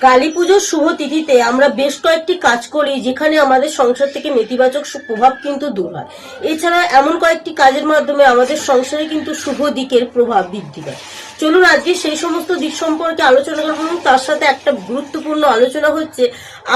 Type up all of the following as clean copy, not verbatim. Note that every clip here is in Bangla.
কালী পুজোর শুভ তিথিতে আমরা বেশ কয়েকটি কাজ করি যেখানে আমাদের সংসার থেকে নেতিবাচক প্রভাব কিন্তু দূর হয়। এছাড়া এমন কয়েকটি কাজের মাধ্যমে আমাদের সংসারে কিন্তু শুভ দিকের প্রভাব বৃদ্ধি পায়। চলুন আজকে সেই সমস্ত দিক সম্পর্কে আলোচনা করব। তার সাথে একটা গুরুত্বপূর্ণ আলোচনা হচ্ছে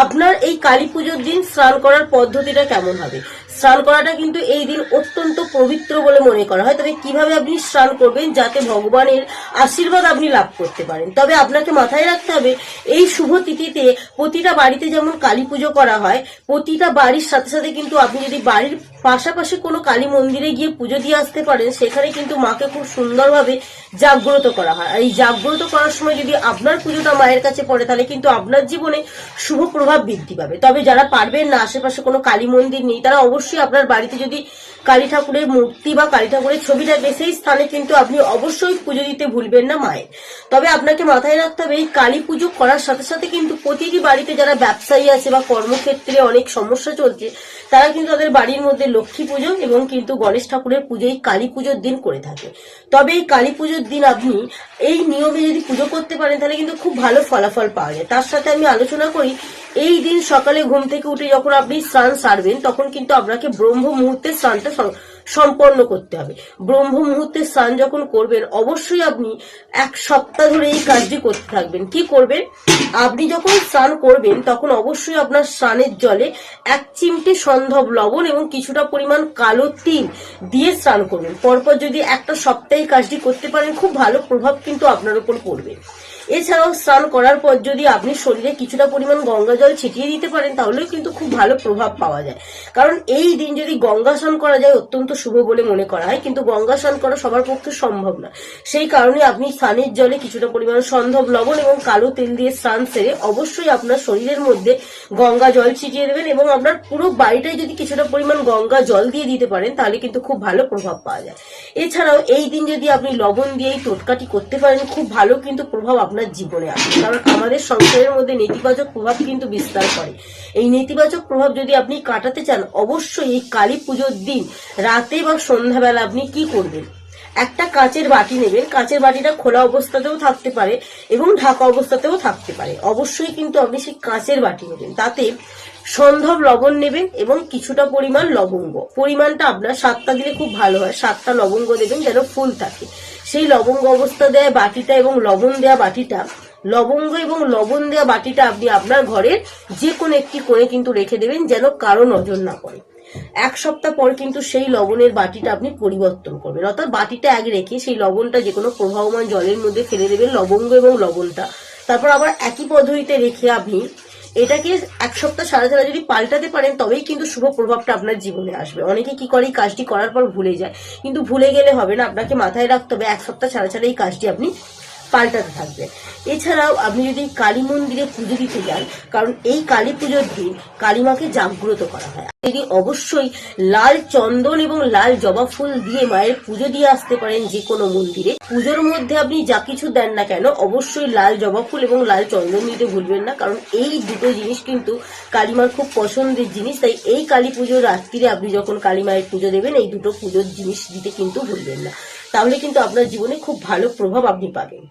আপনার এই কালী পুজোর দিন স্নান করার পদ্ধতিটা কেমন হবে। স্নান করাটা কিন্তু এই দিন অত্যন্ত পবিত্র বলে মনে করা হয়। তবে কিভাবে আপনি স্নান করবেন যাতে ভগবানের আশীর্বাদ আপনি লাভ করতে পারেন। তবে আপনাকে মাথায় রাখতে হবে এই শুভ তিথিতে প্রতিটা বাড়িতে যেমন কালী পুজো করা হয়, প্রতিটা বাড়ির সাথে সাথে কিন্তু আপনি যদি বাড়ির পাশাপাশি কোনো কালী মন্দিরে গিয়ে পুজো দিয়ে আসতে পারেন, সেখানে কিন্তু মাকে খুব সুন্দরভাবে জাগ্রত করা হয়। আর এই জাগ্রত করার সময় যদি আপনার পুজোটা মায়ের কাছে পড়ে তাহলে কিন্তু আপনার জীবনে শুভ প্রভাব বৃদ্ধি পাবে। তবে যারা পারবেন না, আশেপাশে কোনো কালী মন্দির নেই, তারা অবশ্যই আপনার বাড়িতে যদি কালী ঠাকুরের মূর্তি বা কালী ঠাকুরের ছবি থাকে সেই স্থানে কিন্তু আপনি অবশ্যই পুজো দিতে ভুলবেন না মায়ের। তবে আপনাকে মাথায় রাখতে হবে এই কালী পুজো করার সাথে সাথে কিন্তু প্রতিটি বাড়িতে যারা ব্যবসায়ী আছে বা কর্মক্ষেত্রে অনেক সমস্যা চলছে, তারা কিন্তু তাদের বাড়ির মধ্যে লক্ষ্মী পুজো এবং কিন্তু গণেশ ঠাকুরের পুজো এই কালী পুজোর দিন করে থাকে। তবে এই কালী পুজোর দিন আপনি এই নিয়মে যদি পুজো করতে পারেন তাহলে কিন্তু খুব ভালো ফলাফল পাওয়া যায়। তার সাথে আমি আলোচনা করি এই দিন সকালে ঘুম থেকে উঠে যখন আপনি স্নান সারবেন তখন কিন্তু আপনাকে ব্রহ্ম মুহূর্তে স্নানটা সম্পন্ন করতে হবে। ব্রহ্ম মুহূর্তে স্নান যখন করবেন অবশ্যই আপনি এক সপ্তাহ ধরে এই কাজটি করতে থাকবেন। কি করবেন, আপনি যখন স্নান করবেন তখন অবশ্যই আপনার স্নানের জলে 1 চিমটে সন্ধব লবণ এবং কিছুটা পরিমাণ কালো তিল দিয়ে স্নান করবেন। পরপর যদি একটা সপ্তাহে কাজটি করতে পারেন খুব ভালো প্রভাব কিন্তু আপনার উপর পড়বে। এছাড়াও স্নান করার পর যদি আপনি শরীরে কিছুটা পরিমাণ গঙ্গা জল ছিটিয়ে দিতে পারেন তাহলেও কিন্তু খুব ভালো প্রভাব পাওয়া যায়। কারণ এই দিন যদি গঙ্গা স্নান করা যায় অত্যন্ত শুভ বলে মনে করা হয়, কিন্তু গঙ্গা স্নান করা সবার পক্ষে সম্ভব না। সেই কারণে আপনি স্নানের জলে কিছুটা পরিমাণ সন্ধব লবণ এবং কালো তেল দিয়ে স্নান সেরে অবশ্যই আপনার শরীরের মধ্যে গঙ্গা জল ছিটিয়ে দেবেন এবং আপনার পুরো বাড়িটাই যদি কিছুটা পরিমাণ গঙ্গা জল দিয়ে দিতে পারেন তাহলে কিন্তু খুব ভালো প্রভাব পাওয়া যায়। এছাড়াও এই দিন যদি আপনি লবণ দিয়ে এই টোটকাটি করতে পারেন খুব ভালো কিন্তু প্রভাব আপনার জীবনে আসে। কারণ আমাদের সংসারের মধ্যে নেতিবাচক প্রভাব কিন্তু বিস্তার করে। এই নেতিবাচক প্রভাব যদি আপনি কাটাতে চান অবশ্যই এই কালী পুজোর দিন রাতে বা সন্ধ্যাবেলা আপনি কি করবেন, একটা কাচের বাটি নেবেন। কাচের বাটিটা খোলা অবস্থাতেও থাকতে পারে এবং ঢাকা অবস্থাতেও থাকতে পারে। অবশ্যই কিন্তু আপনি সেই কাচের বাটি নেবেন, তাতে সন্ধব লবণ নেবেন এবং কিছুটা পরিমাণ লবঙ্গ, পরিমাণটা আপনার 7টা দিলে খুব ভালো হয়। 7টা লবঙ্গ দেবেন যেন ফুল থাকে। সেই লবঙ্গ অবস্থা দেয়া বাটিটা এবং লবণ দেয়া বাটিটা, লবঙ্গ এবং লবণ দেওয়া বাটিটা আপনি আপনার ঘরের যে কোনো একটি কোণে কিন্তু রেখে দেবেন যেন কারো নজর না পড়ে। 1 সপ্তাহ পর কিন্তু সেই লবণের বাটিটা আপনি পরিবর্তন করবেন, অর্থাৎ বাটিটা আগে রেখে সেই লবণটা যে কোনো প্রবাহমান জলের মধ্যে ফেলে দেবেন, লবঙ্গ এবং লবণটা। তারপর আবার একই পদ্ধতিতে রেখে আপনি এটাকে 1 সপ্তাহ ছাড়া ছাড়া যদি পাল্টাতে পারেন তবেই কিন্তু শুভ প্রভাবটা আপনার জীবনে আসবে। অনেকে কি করে এই কাজটি করার পর ভুলে যায়, কিন্তু ভুলে গেলে হবে না, আপনাকে মাথায় রাখতে হবে 1 সপ্তাহ ছাড়া ছাড়া এই কাজটি আপনি পাল্টাতে থাকবে। এছাড়াও আপনি যদি কালী মন্দিরে পুজো দিতে যান, কারণ এই কালী পুজোর দিন কালী মাকে জাগ্রত করা হয়, তিনি অবশ্যই লাল চন্দন এবং লাল জবা ফুল দিয়ে মায়ের পুজো দিয়ে আসতে পারেন যে কোনো মন্দিরে। পুজোর মধ্যে আপনি যা কিছু দেন না কেন অবশ্যই লাল জবা ফুল এবং লাল চন্দন দিতে ভুলবেন না, কারণ এই দুটো জিনিস কিন্তু কালী মার খুব পছন্দের জিনিস। তাই এই কালী পুজোর রাত্রিরে আপনি যখন কালী মায়ের পুজো দেবেন এই দুটো পুজোর জিনিস দিতে কিন্তু ভুলবেন না, তাহলে কিন্তু আপনার জীবনে খুব ভালো প্রভাব আপনি পাবেন।